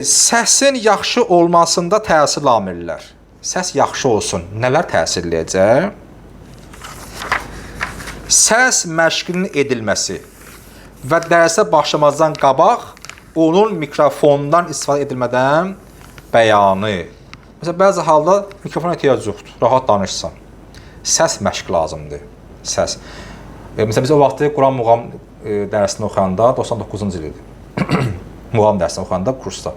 Səsin yaxşı olmasında təsir amillər. Səs yaxşı olsun. Nələr təsir edəcək? Səs məşqinin edilməsi və dərsə başlamazdan qabaq onun mikrofondan istifadə edilmədən bəyanı. Məsələn, bəzi halda mikrofona ehtiyac yoxdur. Rahat danışsan. Səs məşq lazımdır. Səs. Məsələn, biz o vaxtı Quran muğam dərsini oxuyanda 99-cu il idi. Muğam dərsini oxuyanda kursda.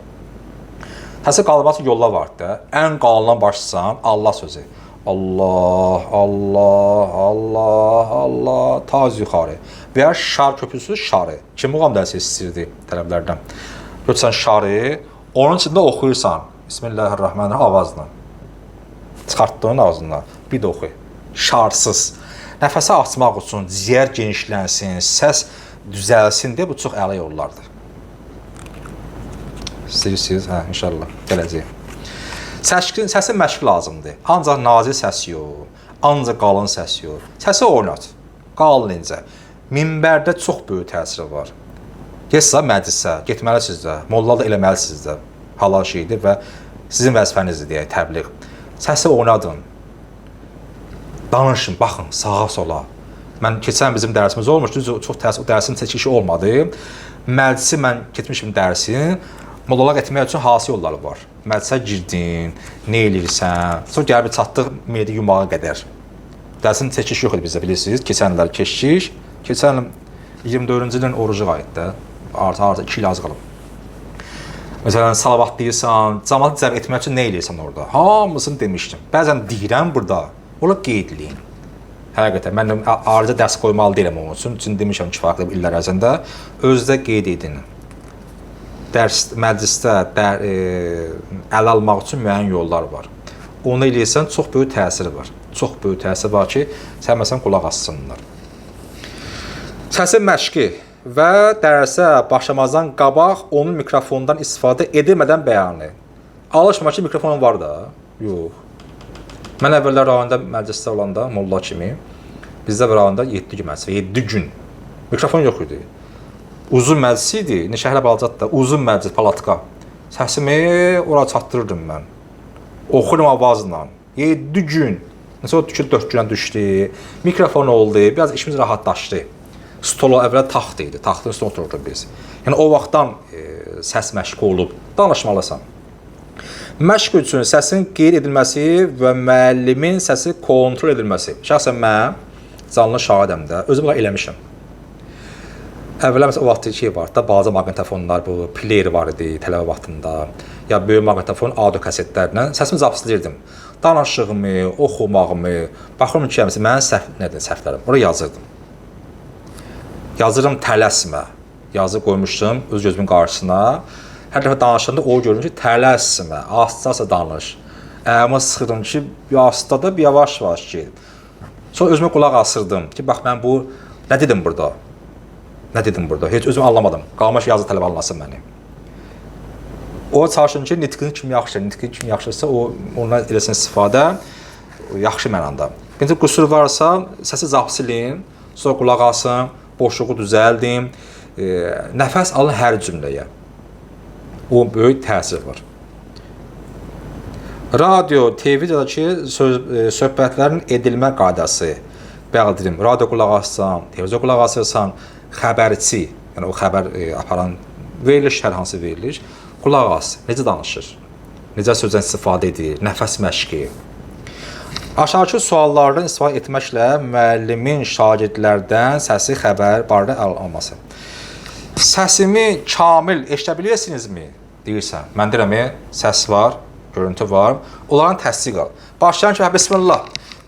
Səsi qaldırmaq yollar var da. Ən qalına başlasan Allah sözü. Allah, Allah, Allah, Allah, taz yuxarı. Və ya şar köprüsü şarı. Kim muğam dərsi istəyirdi tələblərdən? Götürsən şarı, onun içində oxuyursan. Bismillahirrahmanirrahim avazla. Çıxartdığın ağzından bir də oxuy. Şarsız. Nəfəsi açmaq üçün ciyər genişlənsin, səs düzəlsin deyə bu çox əla yollardır. İstəyirsiniz? Hə, inşallah. Gələcək. Səsin məşq lazımdır. Ancaq nazik səs yox, ancaq qalın səs yox. Səsi oynat. Qalın incə. Minbərdə çox böyük təsiri var. Getsə məclisə, getməlisiniz də, molla da eləməlisiniz də. Halal şeydir və sizin vəzifənizdir deyək, təbliğ. Səsi oynadın. Danışın, baxın, sağa sola. Mən keçən bizim dərsimiz olmuşdu, çox təsir, dərsin çəkişi olmadı. Məclisi mən getmişim dərsin. Monoloq etmək üçün hansı yolları var? Məclisə girdin, nə eləyirsən? Sonra gəlib çatdıq meydi yumağa qədər. Dərsin çəkiş yox idi bizdə, bilirsiniz. Keçən illər keşiş. Keçən 24-cü ilin orucu var idi. Artı 2 il az qalıb. Məsələn, salavat deyirsən, cəmaatı cəlb etmək üçün nə eləyirsən orada? Hamısını demişdim. Bəzən deyirəm burada, ola qeydləyin. Həqiqətən, mən ayrıca dərs qoymalı deyiləm onun üçün. Çünki demişəm ki, farklı illər ərzində özdə qeyd edin. Dərs, məclisdə əl almaq üçün müəyyən yollar var. Onu eləyirsən, çox böyük təsiri var. Çox böyük təsiri var ki, sən məsələn qulaq assınlar. Səsin məşqi və dərsə başlamazdan qabaq onun mikrofondan istifadə edilmədən bəyanı. Alışma ki, mikrofonun var da. Yox. Mən əvvəllər rayonda məclisdə olanda, molla kimi, bizdə rayonda 7 gün məclis, 7 gün. Mikrofon yox idi. Uzun məclis idi, şəhərə balacaq da, uzun məclis, palatka. Səsimi ora çatdırırdım mən. Oxurum avazla. 7 gün. Sonra 4 günə düşdü. Mikrofon oldu, biraz işimiz rahatlaşdı. Stolu əvvəl taxt idi, taxtın üstünə otururduq biz. Yəni o vaxtdan səs məşqi olub, danışmalısan. Məşq üçün səsin qeyd edilməsi və müəllimin səsi kontrol edilməsi. Şəxsən mən canlı şahidəm də, özüm bunları eləmişəm. Əvvəllər məsələn o vaxt şey var da, bazı maqnitofonlar, bu player var idi tələbə vaxtında. Ya böyük maqnitofon audio kasetlərlə səsimi zapslıyırdım. Danışığımı, oxumağımı, baxıram ki, mənim səhvlərim. Oraya yazırdım. Yazırım tələsmə. Yazı qoymuşdum öz gözümün qarşısına. Hər dəfə danışanda o görürüm ki, tələsmə, asta-asta danış. Ayağımı sıxırdım ki, asta da bir yavaş-yavaş gel. Sonra özümə qulaq asırdım ki, bax mən bu, nə dedim burada? Nə dedim burada? Heç özümü anlamadım. Qalmış yazı tələb alınasın məni. O çalışın ki, nitqin kim yaxşıdır, nitqin kim yaxşırsa, ondan eləsin istifadə yaxşı mənada. Birinci qüsur varsa, səsi zapsilin, sonra qulaq asın, boşluğu düzəldim, nəfəs alın hər cümləyə. O böyük təsir var. Radio, televiziyadakı söhbətlərin edilmə qaydası. Bəli deyim, radio qulaq assan, televiziya qulaq asırsan, xəbərçi, yəni o xəbər aparan veriliş, hər hansı veriliş, qulaq as, necə danışır, necə sözdən istifadə edir, nəfəs məşqi. Aşağıdakı suallardan istifadə etməklə müəllimin şagirdlərdən səsi xəbər barədə alması. Səsimi kamil eşidə bilirsinizmi? Deyirsən. Mən deyirəm, səs var, görüntü var. Onların təsdiq al. Başlayan ki, bismillah.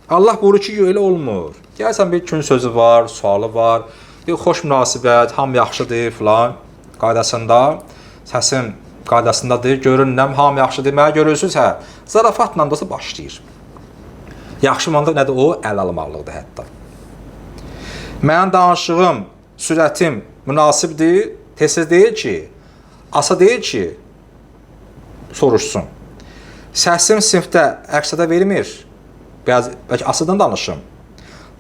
Allah buyurur ki, elə olmur. Gəlsən bir gün sözü var, sualı var, bir xoş münasibət, ham yaxşıdır filan qaydasında, səsin qaydasındadır, görünəm, ham yaxşıdır, mənə görürsünüz, hə. Zarafatla da başlayır. Yaxşı mənada nədir o? Əl almaqlıqdır hətta. Mənim danışığım, sürətim münasibdir, tez deyil ki, asa deyil ki, soruşsun. Səsim sinifdə əksədə vermir, bəlkə asadan danışım.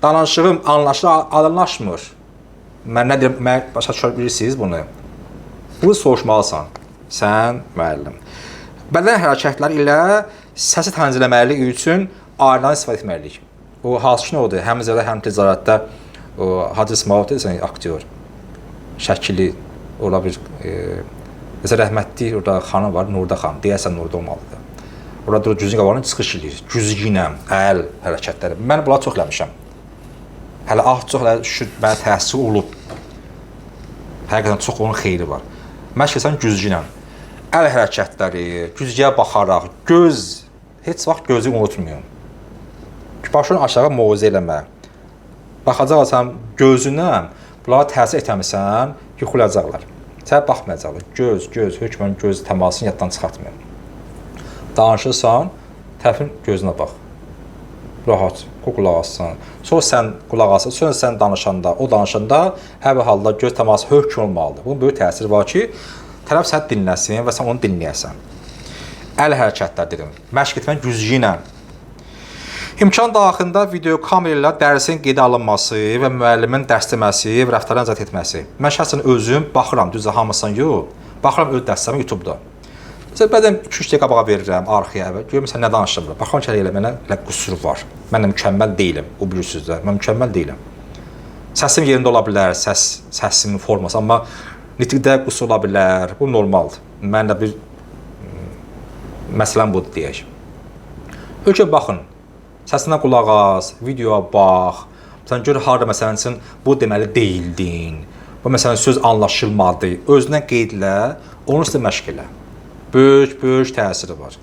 Danışığım alınlaşmır. Mən nə deyirəm, başa düşə bilirsiniz bunu. Bunu soruşmalısan. sən müəllim. Bədən hərəkətləri ilə səsi tənzimləməlik üçün aynadan istifadə etməliyik. O hansı ki, nə odur? Həm zədə, həm ticarətdə Hacı İsmail desən, aktyor, şəkili, orada bir mesela rəhmətli orada xanım var, Nurda xanım, deyəsən Nurda olmalıdır. Orada o güzgü qabarını çıxış eləyir, güzgünə, əl hərəkətləri. Mən bunları çox eləmişəm. Hələ çox şükür mənə təhsil olub. Həqiqətən çox onun xeyri var. Məşq etsən güzgünə, əl hərəkətləri, güzgüyə baxaraq, göz, heç vaxt gözü unutmayın. Başını aşağı muizə eləmə. Baxacaqsan gözünə, bunlara təsir etəmirsən, yuxulayacaqlar. Sən baxmayacaqlar. Göz, hökmən göz təmasını yaddan çıxartmayın. Danışırsan, tərəfin gözünə bax. Rahat, qulaq assan. Sonra sən qulaq assan, sonra sən danışanda, o danışanda hər bir halda göz təması hökm olmalıdır. Bunun böyük təsiri var ki, tərəf səni dinləsin və sən onu dinləyəsən. Əl hərəkətlər dedim. Məşq etmək güzgü ilə. İmkan daxilində video kamera ilə dərsin qeydə alınması və müəllimin dərs deməsi və rəftarı nəzarət etməsi. Mən şəxsən özüm baxıram, düzə hamısından yox, baxıram öz dərslərimə YouTube-da. Məsələn, bəzən 2-3 dəqiqə qabağa verirəm, arxaya və görürəm sən nə danışırım. Baxıram ki, elə mənə qüsur var. Mən də mükəmməl deyiləm, o bilirsiniz də, mən mükəmməl deyiləm. Səsim yerində ola bilər, səsimin forması, amma nitqdə qüsur ola bilər, bu normaldır. Mən də bir məsələn budur deyək. Ölkə baxın. Səsinə qulaq as, videoya bax. Sən gör harda məsələn üçün bu deməli deyildin. Bu məsələn söz anlaşılmadı. Özünə qeydlə, onun üstə məşq elə. Böyük təsiri var.